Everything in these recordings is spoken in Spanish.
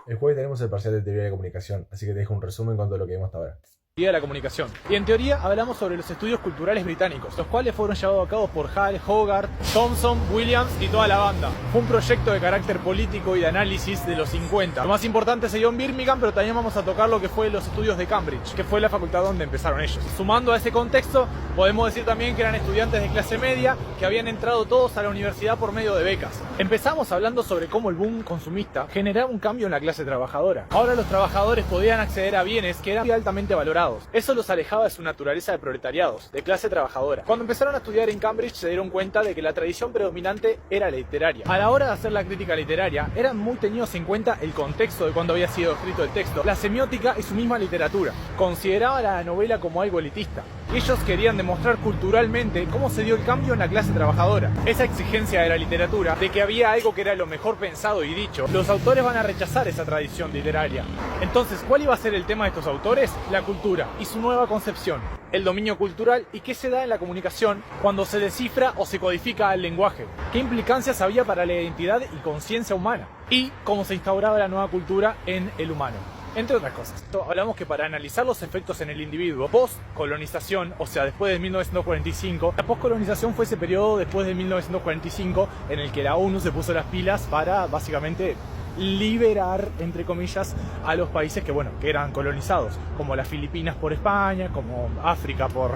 El jueves tenemos el parcial de teoría de la comunicación, así que te dejo un resumen con todo lo que vimos hasta ahora. De la comunicación. Y en teoría hablamos sobre los estudios culturales británicos, los cuales fueron llevados a cabo por Hall, Hogarth, Thomson, Williams y toda la banda. Fue un proyecto de carácter político y de análisis de los 50. Lo más importante se dio en Birmingham, pero también vamos a tocar lo que fue los estudios de Cambridge, que fue la facultad donde empezaron ellos. Sumando a ese contexto, podemos decir también que eran estudiantes de clase media que habían entrado todos a la universidad por medio de becas. Empezamos hablando sobre cómo el boom consumista generaba un cambio en la clase trabajadora. Ahora los trabajadores podían acceder a bienes que eran altamente valorados. Eso los alejaba de su naturaleza de proletariados, de clase trabajadora. Cuando empezaron a estudiar en Cambridge se dieron cuenta de que la tradición predominante era la literaria. A la hora de hacer la crítica literaria, eran muy tenidos en cuenta el contexto de cuando había sido escrito el texto, la semiótica y su misma literatura. Consideraban a la novela como algo elitista. Ellos querían demostrar culturalmente cómo se dio el cambio en la clase trabajadora. Esa exigencia de la literatura, de que había algo que era lo mejor pensado y dicho, los autores van a rechazar esa tradición literaria. Entonces, ¿cuál iba a ser el tema de estos autores? La cultura y su nueva concepción, el dominio cultural y qué se da en la comunicación cuando se descifra o se codifica el lenguaje, qué implicancias había para la identidad y conciencia humana, y cómo se instauraba la nueva cultura en el humano. Entre otras cosas, hablamos que para analizar los efectos en el individuo post-colonización, o sea, después de 1945, la post-colonización fue ese periodo después de 1945 en el que la ONU se puso las pilas para básicamente liberar, entre comillas, a los países que eran colonizados, como las Filipinas por España, como África por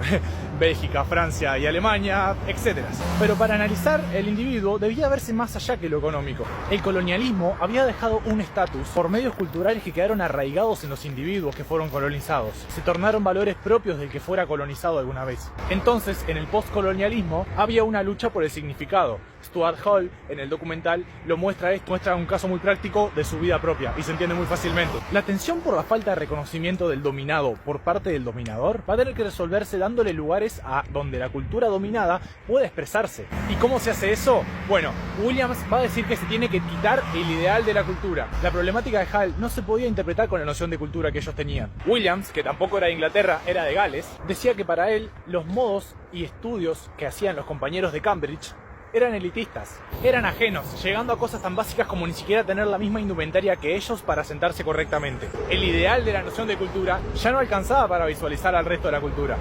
Bélgica, Francia y Alemania, etc. Pero para analizar el individuo debía verse más allá que lo económico. El colonialismo había dejado un estatus por medios culturales que quedaron arraigados en los individuos que fueron colonizados. Se tornaron valores propios del que fuera colonizado alguna vez. Entonces, en el postcolonialismo había una lucha por el significado. Stuart Hall, en el documental, lo muestra un caso muy práctico de su vida propia y se entiende muy fácilmente. La tensión por la falta de reconocimiento del dominado por parte del dominador va a tener que resolverse dándole lugares a donde la cultura dominada pueda expresarse. ¿Y cómo se hace eso? Bueno, Williams va a decir que se tiene que quitar el ideal de la cultura. La problemática de Hall no se podía interpretar con la noción de cultura que ellos tenían. Williams, que tampoco era de Inglaterra, era de Gales, decía que para él los modos y estudios que hacían los compañeros de Cambridge eran elitistas, eran ajenos, llegando a cosas tan básicas como ni siquiera tener la misma indumentaria que ellos para sentarse correctamente. El ideal de la noción de cultura ya no alcanzaba para visualizar al resto de la cultura.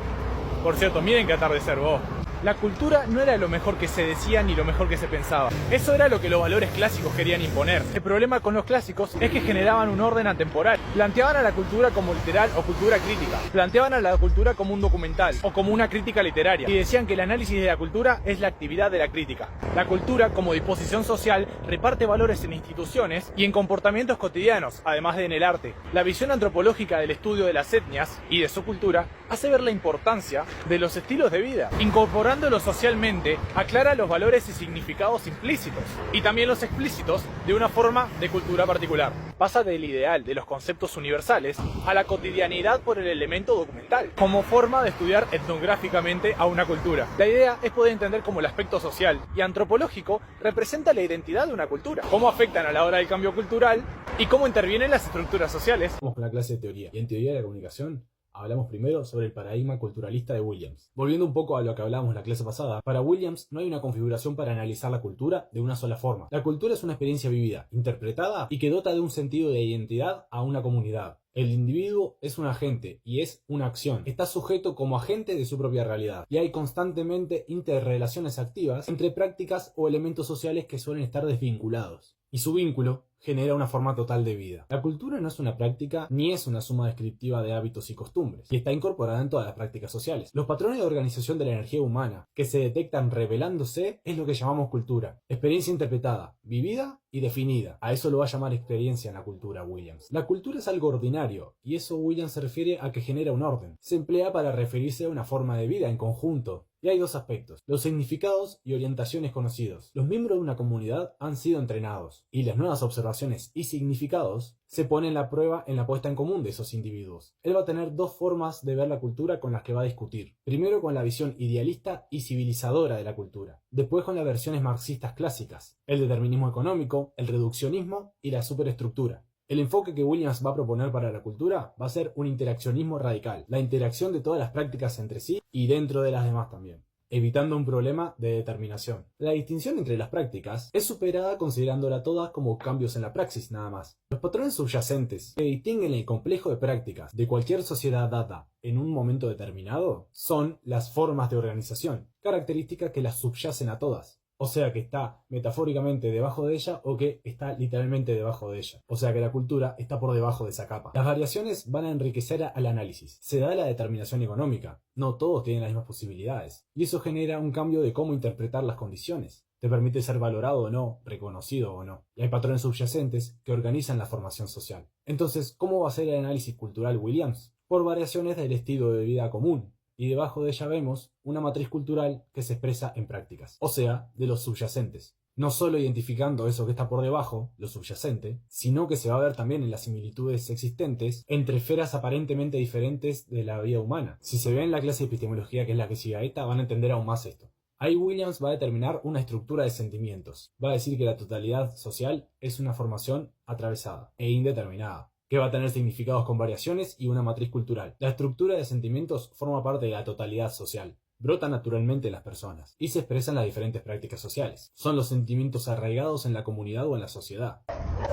Por cierto, miren qué atardecer, vos. La cultura no era lo mejor que se decía ni lo mejor que se pensaba. Eso era lo que los valores clásicos querían imponer. El problema con los clásicos es que generaban un orden atemporal. Planteaban a la cultura como literal o cultura crítica. Planteaban a la cultura como un documental o como una crítica literaria. Y decían que el análisis de la cultura es la actividad de la crítica. La cultura, como disposición social, reparte valores en instituciones y en comportamientos cotidianos, además de en el arte. La visión antropológica del estudio de las etnias y de su cultura hace ver la importancia de los estilos de vida. Incorporándolo socialmente, aclara los valores y significados implícitos y también los explícitos de una forma de cultura particular. Pasa del ideal de los conceptos universales a la cotidianidad por el elemento documental, como forma de estudiar etnográficamente a una cultura. La idea es poder entender cómo el aspecto social y antropológico representa la identidad de una cultura, cómo afectan a la hora del cambio cultural y cómo intervienen las estructuras sociales. Vamos con la clase de teoría. Y en teoría de la comunicación hablamos primero sobre el paradigma culturalista de Williams. Volviendo un poco a lo que hablábamos en la clase pasada, para Williams no hay una configuración para analizar la cultura de una sola forma. La cultura es una experiencia vivida, interpretada y que dota de un sentido de identidad a una comunidad. El individuo es un agente y es una acción. Está sujeto como agente de su propia realidad. Y hay constantemente interrelaciones activas entre prácticas o elementos sociales que suelen estar desvinculados. Y su vínculo genera una forma total de vida. La cultura no es una práctica ni es una suma descriptiva de hábitos y costumbres, y está incorporada en todas las prácticas sociales. Los patrones de organización de la energía humana que se detectan revelándose es lo que llamamos cultura. Experiencia interpretada, vivida y definida. A eso lo va a llamar experiencia en la cultura Williams. La cultura es algo ordinario, y eso Williams se refiere a que genera un orden. Se emplea para referirse a una forma de vida en conjunto. Y hay dos aspectos, los significados y orientaciones conocidos. Los miembros de una comunidad han sido entrenados, y las nuevas observaciones y significados se ponen a prueba en la puesta en común de esos individuos. Él va a tener dos formas de ver la cultura con las que va a discutir. Primero con la visión idealista y civilizadora de la cultura. Después con las versiones marxistas clásicas, el determinismo económico, el reduccionismo y la superestructura. El enfoque que Williams va a proponer para la cultura va a ser un interaccionismo radical, la interacción de todas las prácticas entre sí y dentro de las demás también. evitando un problema de determinación. La distinción entre las prácticas es superada considerándola todas como cambios en la praxis nada más. Los patrones subyacentes que distinguen el complejo de prácticas de cualquier sociedad dada en un momento determinado son las formas de organización, características que las subyacen a todas. O sea que está metafóricamente debajo de ella o que está literalmente debajo de ella. O sea que la cultura está por debajo de esa capa. Las variaciones van a enriquecer al análisis. Se da la determinación económica. No todos tienen las mismas posibilidades. Y eso genera un cambio de cómo interpretar las condiciones. Te permite ser valorado o no, reconocido o no. Y hay patrones subyacentes que organizan la formación social. Entonces, ¿cómo va a ser el análisis cultural Williams? Por variaciones del estilo de vida común. Y debajo de ella vemos una matriz cultural que se expresa en prácticas, o sea, de los subyacentes. No solo identificando eso que está por debajo, lo subyacente, sino que se va a ver también en las similitudes existentes entre esferas aparentemente diferentes de la vida humana. Si se ve en la clase de epistemología, que es la que sigue a esta, van a entender aún más esto. Ahí Williams va a determinar una estructura de sentimientos. Va a decir que la totalidad social es una formación atravesada e indeterminada, que va a tener significados con variaciones y una matriz cultural. La estructura de sentimientos forma parte de la totalidad social. Brota naturalmente en las personas y se expresa en las diferentes prácticas sociales. Son los sentimientos arraigados en la comunidad o en la sociedad.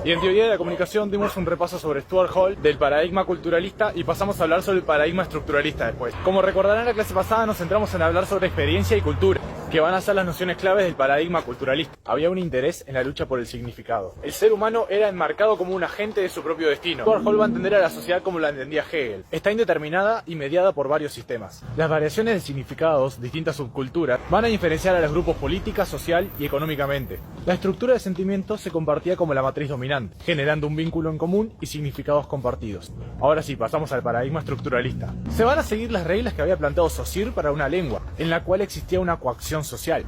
Y en teoría de la comunicación dimos un repaso sobre Stuart Hall, del paradigma culturalista, y pasamos a hablar sobre el paradigma estructuralista después. Como recordarán en la clase pasada, nos centramos en hablar sobre experiencia y cultura, que van a ser las nociones claves del paradigma culturalista. Había un interés en la lucha por el significado. El ser humano era enmarcado como un agente de su propio destino. Stuart Hall va a entender a la sociedad como la entendía Hegel. Está indeterminada y mediada por varios sistemas. Las variaciones de significados, distintas subculturas, van a diferenciar a los grupos política, social y económicamente. La estructura de sentimientos se compartía como la matriz dominante, generando un vínculo en común y significados compartidos. Ahora sí, pasamos al paradigma estructuralista. Se van a seguir las reglas que había planteado Saussure para una lengua, en la cual existía una coacción social.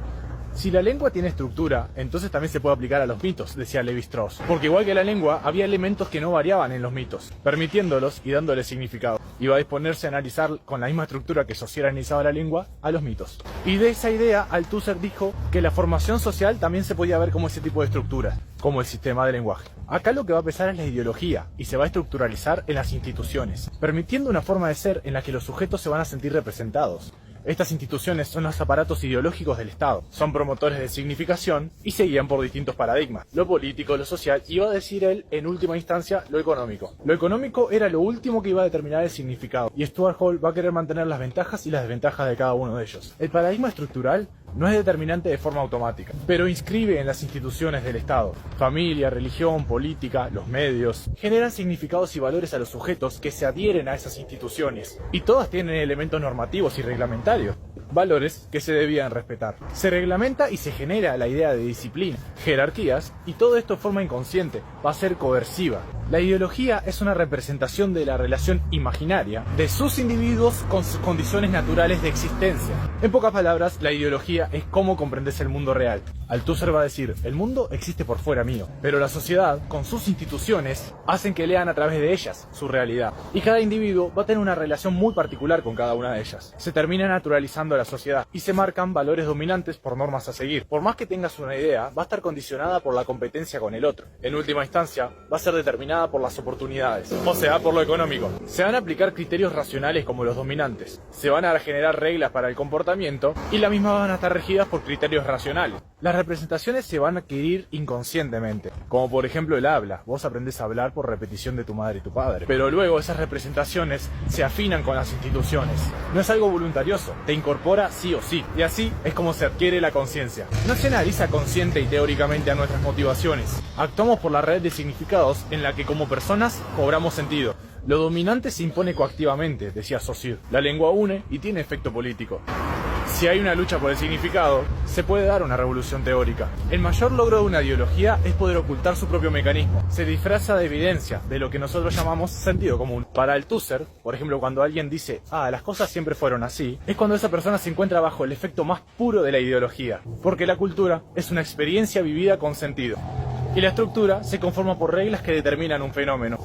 Si la lengua tiene estructura, entonces también se puede aplicar a los mitos, decía Levi-Strauss. Porque igual que la lengua, había elementos que no variaban en los mitos, permitiéndolos y dándoles significado. Iba a disponerse a analizar con la misma estructura que Saussure analizaba la lengua a los mitos. Y de esa idea, Althusser dijo que la formación social también se podía ver como ese tipo de estructura, como el sistema de lenguaje. Acá lo que va a pesar es la ideología, y se va a estructuralizar en las instituciones, permitiendo una forma de ser en la que los sujetos se van a sentir representados. Estas instituciones son los aparatos ideológicos del Estado, son promotores de significación y se guían por distintos paradigmas, lo político, lo social y, va a decir él, en última instancia, lo económico. Lo económico era lo último que iba a determinar el significado, y Stuart Hall va a querer mantener las ventajas y las desventajas de cada uno de ellos. El paradigma estructural no es determinante de forma automática, pero inscribe en las instituciones del Estado. Familia, religión, política, los medios, generan significados y valores a los sujetos que se adhieren a esas instituciones, y todas tienen elementos normativos y reglamentarios, valores que se debían respetar. Se reglamenta y se genera la idea de disciplina, jerarquías, y todo esto de forma inconsciente va a ser coerciva. La ideología es una representación de la relación imaginaria de sus individuos con sus condiciones naturales de existencia. En pocas palabras, la ideología es cómo comprendes el mundo real. Althusser va a decir, el mundo existe por fuera mío, pero la sociedad, con sus instituciones, hacen que lean a través de ellas su realidad. Y cada individuo va a tener una relación muy particular con cada una de ellas. Se termina naturalizando la sociedad y se marcan valores dominantes por normas a seguir. Por más que tengas una idea, va a estar condicionada por la competencia con el otro. En última instancia, va a ser determinada por las oportunidades, o sea, por lo económico. Se van a aplicar criterios racionales como los dominantes, se van a generar reglas para el comportamiento y las mismas van a estar regidas por criterios racionales. Las representaciones se van a adquirir inconscientemente, como por ejemplo el habla. Vos aprendés a hablar por repetición de tu madre y tu padre, pero luego esas representaciones se afinan con las instituciones. No es algo voluntarioso, te incorpora sí o sí, y así es como se adquiere la conciencia. No se analiza consciente y teóricamente a nuestras motivaciones, actuamos por la red de significados en la que como personas cobramos sentido. Lo dominante se impone coactivamente, decía Saussure. La lengua une y tiene efecto político. Si hay una lucha por el significado, se puede dar una revolución teórica. El mayor logro de una ideología es poder ocultar su propio mecanismo. Se disfraza de evidencia, de lo que nosotros llamamos sentido común. Para Althusser, por ejemplo, cuando alguien dice, las cosas siempre fueron así, es cuando esa persona se encuentra bajo el efecto más puro de la ideología. Porque la cultura es una experiencia vivida con sentido. Y la estructura se conforma por reglas que determinan un fenómeno.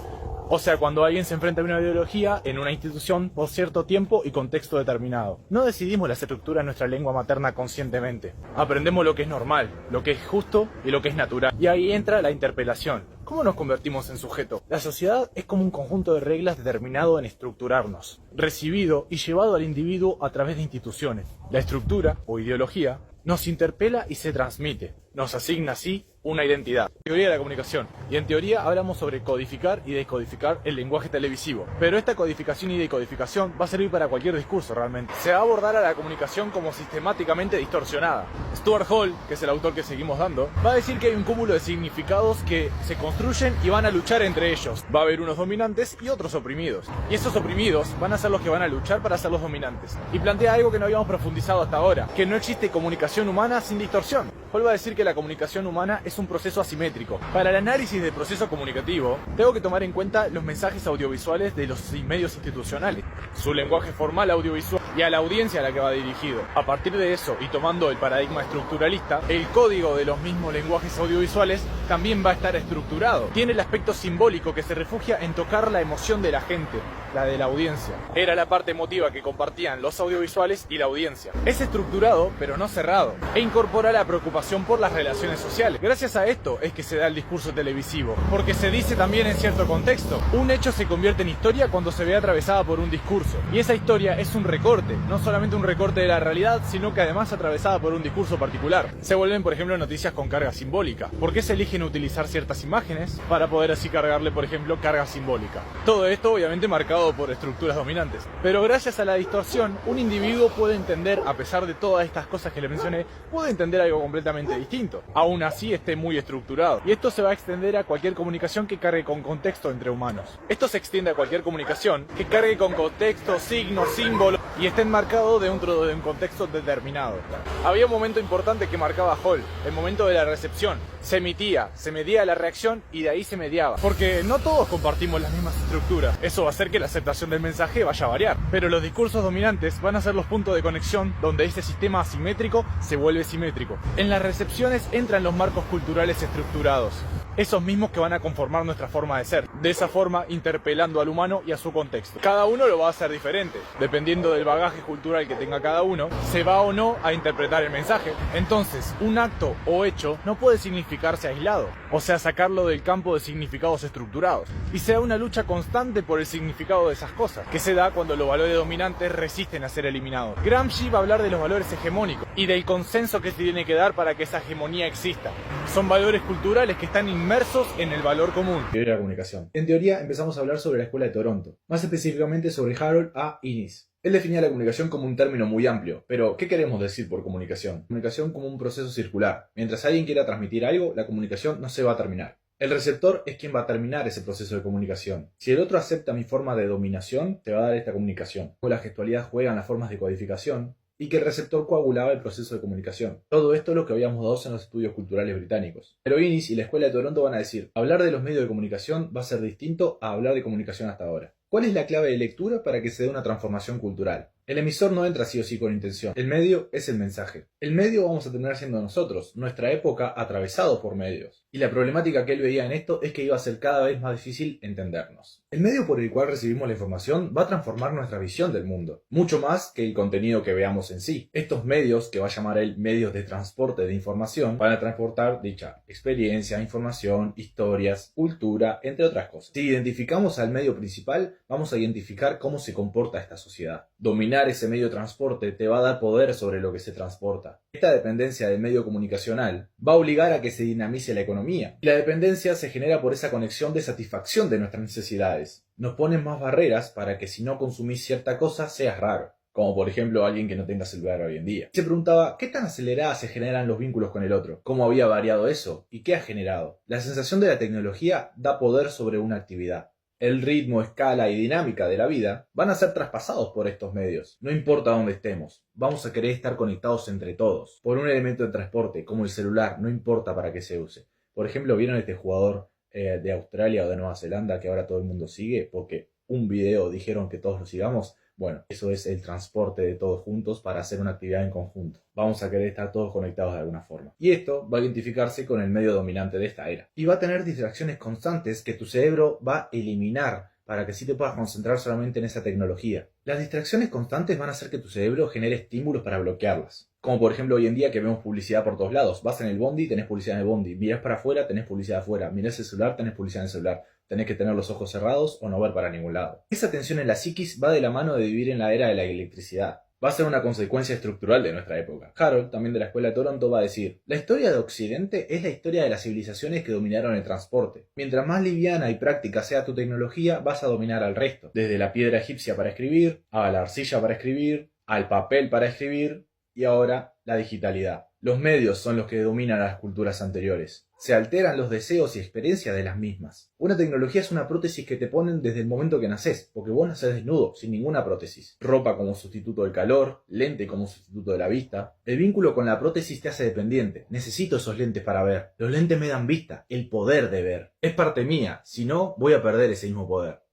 O sea, cuando alguien se enfrenta a una ideología en una institución por cierto tiempo y contexto determinado. No decidimos las estructuras de nuestra lengua materna conscientemente. Aprendemos lo que es normal, lo que es justo y lo que es natural. Y ahí entra la interpelación. ¿Cómo nos convertimos en sujeto? La sociedad es como un conjunto de reglas determinado en estructurarnos, recibido y llevado al individuo a través de instituciones. La estructura, o ideología, nos interpela y se transmite. Nos asigna así una identidad. Teoría de la comunicación. Y en teoría hablamos sobre codificar y descodificar el lenguaje televisivo. Pero esta codificación y decodificación va a servir para cualquier discurso realmente. Se va a abordar a la comunicación como sistemáticamente distorsionada. Stuart Hall, que es el autor que seguimos dando, va a decir que hay un cúmulo de significados que se construyen y van a luchar entre ellos. Va a haber unos dominantes y otros oprimidos. Y esos oprimidos van a ser los que van a luchar para ser los dominantes. Y plantea algo que no habíamos profundizado hasta ahora, que no existe comunicación humana sin distorsión. Hall va a decir que la comunicación humana es un proceso asimétrico. Para el análisis del proceso comunicativo, tengo que tomar en cuenta los mensajes audiovisuales de los medios institucionales, su lenguaje formal audiovisual y a la audiencia a la que va dirigido. A partir de eso, y tomando el paradigma estructuralista, el código de los mismos lenguajes audiovisuales también va a estar estructurado. Tiene el aspecto simbólico que se refugia en tocar la emoción de la gente, la de la audiencia. Era la parte emotiva que compartían los audiovisuales y la audiencia. Es estructurado, pero no cerrado, e incorpora la preocupación por las relaciones sociales. Gracias a esto es que se da el discurso televisivo, porque se dice también en cierto contexto, un hecho se convierte en historia cuando se ve atravesada por un discurso, y esa historia es un recorte, no solamente un recorte de la realidad, sino que además atravesada por un discurso particular. Se vuelven, por ejemplo, noticias con carga simbólica. ¿Por qué se eligen utilizar ciertas imágenes? Para poder así cargarle, por ejemplo, carga simbólica. Todo esto obviamente marcado por estructuras dominantes. Pero gracias a la distorsión, un individuo puede entender, a pesar de todas estas cosas que le mencioné, puede entender algo completamente distinto. Aún así esté muy estructurado. Y esto se va a extender a cualquier comunicación que cargue con contexto entre humanos. Esto se extiende a cualquier comunicación que cargue con contexto, signos, símbolos y esté enmarcado dentro de un contexto determinado. Había un momento importante que marcaba Hall, el momento de la recepción. Se emitía, se medía la reacción y de ahí se mediaba. Porque no todos compartimos las mismas estructuras. Eso va a hacer que la aceptación del mensaje vaya a variar. Pero los discursos dominantes van a ser los puntos de conexión donde este sistema asimétrico se vuelve simétrico. En las recepciones entran los marcos culturales estructurados. Esos mismos que van a conformar nuestra forma de ser. De esa forma, interpelando al humano y a su contexto. Cada uno lo va a hacer diferente. Dependiendo del bagaje cultural que tenga cada uno, se va o no a interpretar el mensaje. Entonces, un acto o hecho no puede significarse aislado. O sea, sacarlo del campo de significados estructurados. Y se da una lucha constante por el significado de esas cosas, que se da cuando los valores dominantes resisten a ser eliminados. Gramsci va a hablar de los valores hegemónicos y del consenso que se tiene que dar para que esa hegemonía exista. Son valores culturales que están inmersos en el valor común. Teoría de la comunicación. En teoría empezamos a hablar sobre la Escuela de Toronto, más específicamente sobre Harold A. Innis. Él definía la comunicación como un término muy amplio, pero ¿qué queremos decir por comunicación? Comunicación como un proceso circular. Mientras alguien quiera transmitir algo, la comunicación no se va a terminar. El receptor es quien va a terminar ese proceso de comunicación. Si el otro acepta mi forma de dominación, te va a dar esta comunicación. O la gestualidad juega en las formas de codificación, y que el receptor coagulaba el proceso de comunicación. Todo esto es lo que habíamos dado en los estudios culturales británicos. Pero Innis y la Escuela de Toronto van a decir, hablar de los medios de comunicación va a ser distinto a hablar de comunicación hasta ahora. ¿Cuál es la clave de lectura para que se dé una transformación cultural? El emisor no entra sí o sí con intención. El medio es el mensaje. El medio vamos a terminar siendo nosotros, nuestra época atravesado por medios. Y la problemática que él veía en esto es que iba a ser cada vez más difícil entendernos. El medio por el cual recibimos la información va a transformar nuestra visión del mundo, mucho más que el contenido que veamos en sí. Estos medios, que va a llamar él medios de transporte de información, van a transportar dicha experiencia, información, historias, cultura, entre otras cosas. Si identificamos al medio principal, vamos a identificar cómo se comporta esta sociedad. Dominar ese medio de transporte te va a dar poder sobre lo que se transporta. Esta dependencia del medio comunicacional va a obligar a que se dinamice la economía. Y la dependencia se genera por esa conexión de satisfacción de nuestras necesidades. Nos ponen más barreras para que si no consumís cierta cosa seas raro. Como por ejemplo alguien que no tenga celular hoy en día. Se preguntaba, ¿qué tan aceleradas se generan los vínculos con el otro? ¿Cómo había variado eso? ¿Y qué ha generado? La sensación de la tecnología da poder sobre una actividad. El ritmo, escala y dinámica de la vida van a ser traspasados por estos medios. No importa dónde estemos, vamos a querer estar conectados entre todos. Por un elemento de transporte, como el celular, no importa para qué se use. Por ejemplo, ¿vieron este jugador de Australia o de Nueva Zelanda que ahora todo el mundo sigue? Porque un video dijeron que todos lo sigamos. Bueno, eso es el transporte de todos juntos para hacer una actividad en conjunto. Vamos a querer estar todos conectados de alguna forma. Y esto va a identificarse con el medio dominante de esta era. Y va a tener distracciones constantes que tu cerebro va a eliminar para que sí te puedas concentrar solamente en esa tecnología. Las distracciones constantes van a hacer que tu cerebro genere estímulos para bloquearlas. Como por ejemplo hoy en día que vemos publicidad por todos lados. Vas en el bondi, tenés publicidad en el bondi. Mirás para afuera, tenés publicidad afuera. Mirás el celular, tenés publicidad en el celular. Tenés que tener los ojos cerrados o no ver para ningún lado. Esa tensión en la psiquis va de la mano de vivir en la era de la electricidad. Va a ser una consecuencia estructural de nuestra época. Harold, también de la Escuela de Toronto, va a decir: la historia de Occidente es la historia de las civilizaciones que dominaron el transporte. Mientras más liviana y práctica sea tu tecnología, vas a dominar al resto. Desde la piedra egipcia para escribir, a la arcilla para escribir, al papel para escribir, y ahora la digitalidad. Los medios son los que dominan a las culturas anteriores. Se alteran los deseos y experiencias de las mismas. Una tecnología es una prótesis que te ponen desde el momento que nacés, porque vos nacés desnudo, sin ninguna prótesis. Ropa como sustituto del calor, lente como sustituto de la vista. El vínculo con la prótesis te hace dependiente. Necesito esos lentes para ver. Los lentes me dan vista, el poder de ver. Es parte mía, si no, voy a perder ese mismo poder.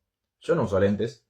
Yo no uso lentes.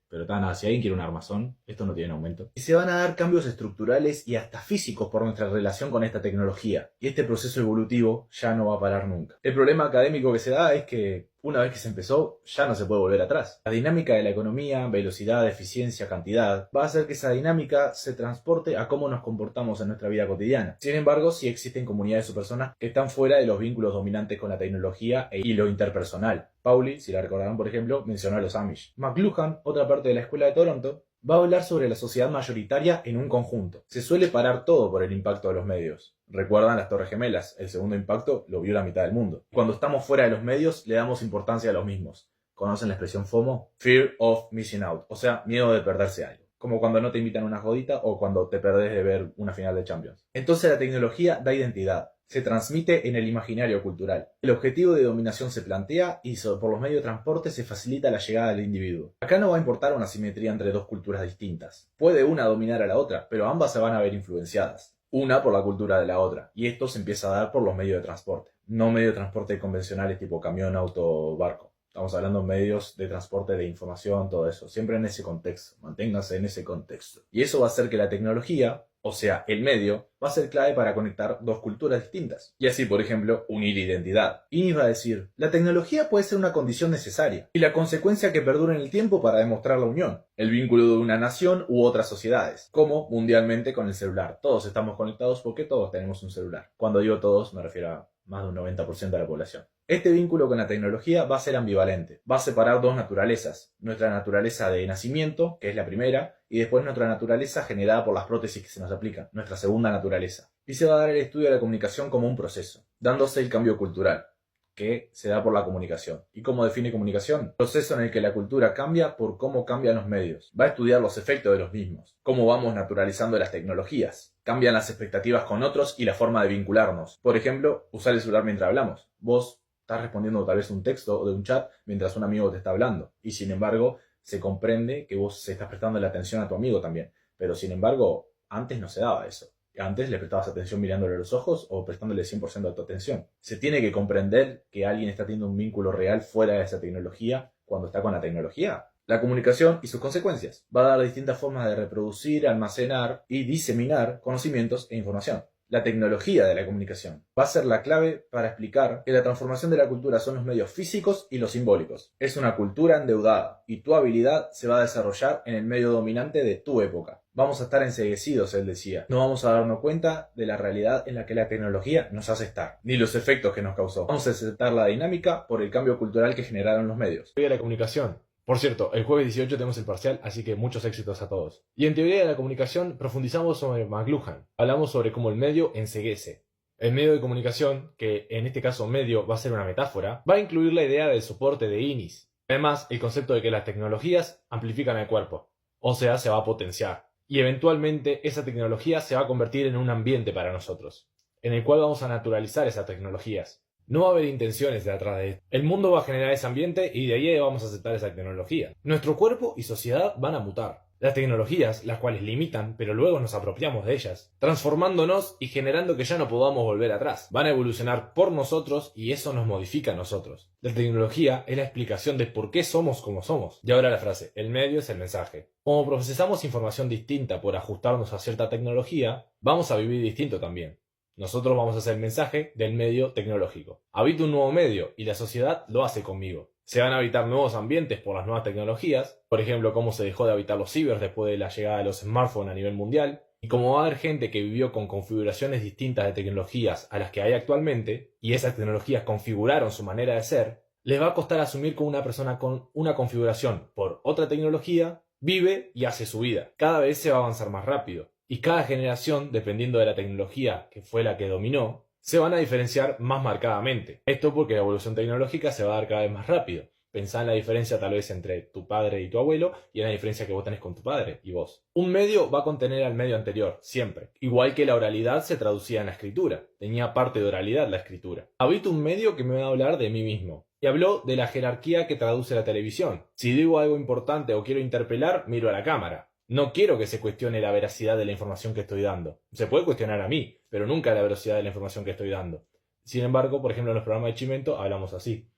Pero nada, si alguien quiere un armazón, esto no tiene aumento. Y se van a dar cambios estructurales y hasta físicos por nuestra relación con esta tecnología. Y este proceso evolutivo ya no va a parar nunca. El problema académico que se da es que una vez que se empezó, ya no se puede volver atrás. La dinámica de la economía, velocidad, eficiencia, cantidad, va a hacer que esa dinámica se transporte a cómo nos comportamos en nuestra vida cotidiana. Sin embargo, sí existen comunidades o personas que están fuera de los vínculos dominantes con la tecnología y lo interpersonal. Pauli, si la recordarán por ejemplo, mencionó a los Amish. McLuhan, otra parte de la Escuela de Toronto, va a hablar sobre la sociedad mayoritaria en un conjunto. Se suele parar todo por el impacto de los medios. Recuerdan las Torres Gemelas, el segundo impacto lo vio la mitad del mundo. Cuando estamos fuera de los medios, le damos importancia a los mismos. ¿Conocen la expresión FOMO? Fear of Missing Out, o sea, miedo de perderse algo. Como cuando no te invitan a una jodita o cuando te perdés de ver una final de Champions. Entonces la tecnología da identidad. Se transmite en el imaginario cultural. El objetivo de dominación se plantea y por los medios de transporte se facilita la llegada del individuo. Acá no va a importar una simetría entre dos culturas distintas. Puede una dominar a la otra, pero ambas se van a ver influenciadas. Una por la cultura de la otra, y esto se empieza a dar por los medios de transporte. No medios de transporte convencionales tipo camión, auto, barco. Estamos hablando de medios de transporte de información, todo eso. Siempre en ese contexto. Manténganse en ese contexto. Y eso va a hacer que la tecnología, o sea, el medio, va a ser clave para conectar dos culturas distintas. Y así, por ejemplo, unir identidad. Innis va a decir: la tecnología puede ser una condición necesaria y la consecuencia que perdura en el tiempo para demostrar la unión. El vínculo de una nación u otras sociedades. Como mundialmente con el celular. Todos estamos conectados porque todos tenemos un celular. Cuando digo todos, me refiero a más de un 90% de la población. Este vínculo con la tecnología va a ser ambivalente. Va a separar dos naturalezas. Nuestra naturaleza de nacimiento, que es la primera, y después nuestra naturaleza generada por las prótesis que se nos aplican, nuestra segunda naturaleza. Y se va a dar el estudio de la comunicación como un proceso, dándose el cambio cultural, que se da por la comunicación. ¿Y cómo define comunicación? Proceso en el que la cultura cambia por cómo cambian los medios. Va a estudiar los efectos de los mismos, cómo vamos naturalizando las tecnologías. Cambian las expectativas con otros y la forma de vincularnos. Por ejemplo, usar el celular mientras hablamos. Vos estás respondiendo tal vez un texto o de un chat mientras un amigo te está hablando. Y sin embargo, se comprende que vos estás prestando la atención a tu amigo también. Pero sin embargo, antes no se daba eso. Antes le prestabas atención mirándole a los ojos o prestándole 100% de tu atención. Se tiene que comprender que alguien está teniendo un vínculo real fuera de esa tecnología cuando está con la tecnología. La comunicación y sus consecuencias. Va a dar distintas formas de reproducir, almacenar y diseminar conocimientos e información. La tecnología de la comunicación va a ser la clave para explicar que la transformación de la cultura son los medios físicos y los simbólicos. Es una cultura endeudada y tu habilidad se va a desarrollar en el medio dominante de tu época. Vamos a estar enceguecidos, él decía. No vamos a darnos cuenta de la realidad en la que la tecnología nos hace estar, ni los efectos que nos causó. Vamos a aceptar la dinámica por el cambio cultural que generaron los medios. Teoría de la comunicación. Por cierto, el jueves 18 tenemos el parcial, así que muchos éxitos a todos. Y en teoría de la comunicación profundizamos sobre McLuhan. Hablamos sobre cómo el medio enceguece. El medio de comunicación, que en este caso medio va a ser una metáfora, va a incluir la idea del soporte de Innis. Además, el concepto de que las tecnologías amplifican el cuerpo, o sea, se va a potenciar. Y eventualmente esa tecnología se va a convertir en un ambiente para nosotros, en el cual vamos a naturalizar esas tecnologías. No va a haber intenciones detrás de esto. El mundo va a generar ese ambiente y de ahí vamos a aceptar esa tecnología. Nuestro cuerpo y sociedad van a mutar. Las tecnologías, las cuales limitan, pero luego nos apropiamos de ellas, transformándonos y generando que ya no podamos volver atrás. Van a evolucionar por nosotros y eso nos modifica a nosotros. La tecnología es la explicación de por qué somos como somos. Y ahora la frase, el medio es el mensaje. Como procesamos información distinta por ajustarnos a cierta tecnología, vamos a vivir distinto también. Nosotros vamos a ser el mensaje del medio tecnológico. Habito un nuevo medio y la sociedad lo hace conmigo. Se van a habitar nuevos ambientes por las nuevas tecnologías, por ejemplo, cómo se dejó de habitar los cibers después de la llegada de los smartphones a nivel mundial, Y como va a haber gente que vivió con configuraciones distintas de tecnologías a las que hay actualmente, y esas tecnologías configuraron su manera de ser, les va a costar asumir que una persona con una configuración por otra tecnología vive y hace su vida. Cada vez se va a avanzar más rápido. Y cada generación, dependiendo de la tecnología que fue la que dominó, se van a diferenciar más marcadamente. Esto porque la evolución tecnológica se va a dar cada vez más rápido. Pensá en la diferencia tal vez entre tu padre y tu abuelo y en la diferencia que vos tenés con tu padre y vos. Un medio va a contener al medio anterior, siempre. Igual que la oralidad se traducía en la escritura. Tenía parte de oralidad la escritura. Habito un medio que me va a hablar de mí mismo. Y habló de la jerarquía que traduce la televisión. Si digo algo importante o quiero interpelar, miro a la cámara. No quiero que se cuestione la veracidad de la información que estoy dando. Se puede cuestionar a mí, pero nunca la veracidad de la información que estoy dando. Sin embargo, por ejemplo, en los programas de Chimento hablamos así.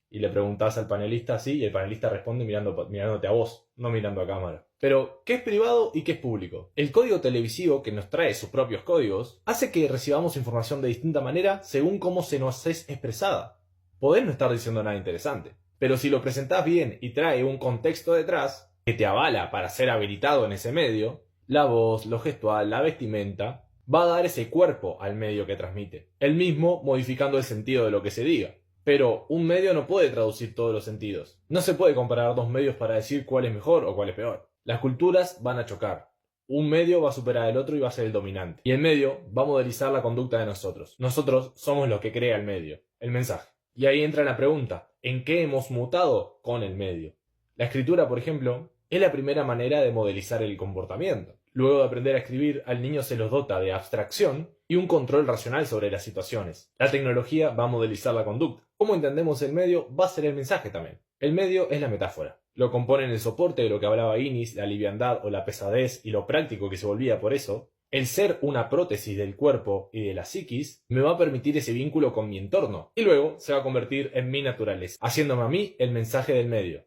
Y le preguntás al panelista así y el panelista responde mirándote a vos, no mirando a cámara. Pero, ¿qué es privado y qué es público? El código televisivo, que nos trae sus propios códigos, hace que recibamos información de distinta manera según cómo se nos es expresada. Podés no estar diciendo nada interesante, pero si lo presentás bien y trae un contexto detrás que te avala para ser habilitado en ese medio, la voz, lo gestual, la vestimenta, va a dar ese cuerpo al medio que transmite, el mismo modificando el sentido de lo que se diga. Pero un medio no puede traducir todos los sentidos. No se puede comparar dos medios para decir cuál es mejor o cuál es peor. Las culturas van a chocar. Un medio va a superar al otro y va a ser el dominante. Y el medio va a modelizar la conducta de nosotros. Nosotros somos los que crea el medio, el mensaje. Y ahí entra la pregunta, ¿en qué hemos mutado con el medio? La escritura, por ejemplo, es la primera manera de modelizar el comportamiento. Luego de aprender a escribir, al niño se los dota de abstracción y un control racional sobre las situaciones. La tecnología va a modelizar la conducta. Cómo entendemos el medio va a ser el mensaje también. El medio es la metáfora. Lo componen el soporte de lo que hablaba Innis, la liviandad o la pesadez y lo práctico que se volvía por eso. El ser una prótesis del cuerpo y de la psiquis me va a permitir ese vínculo con mi entorno y luego se va a convertir en mi naturaleza, haciéndome a mí el mensaje del medio.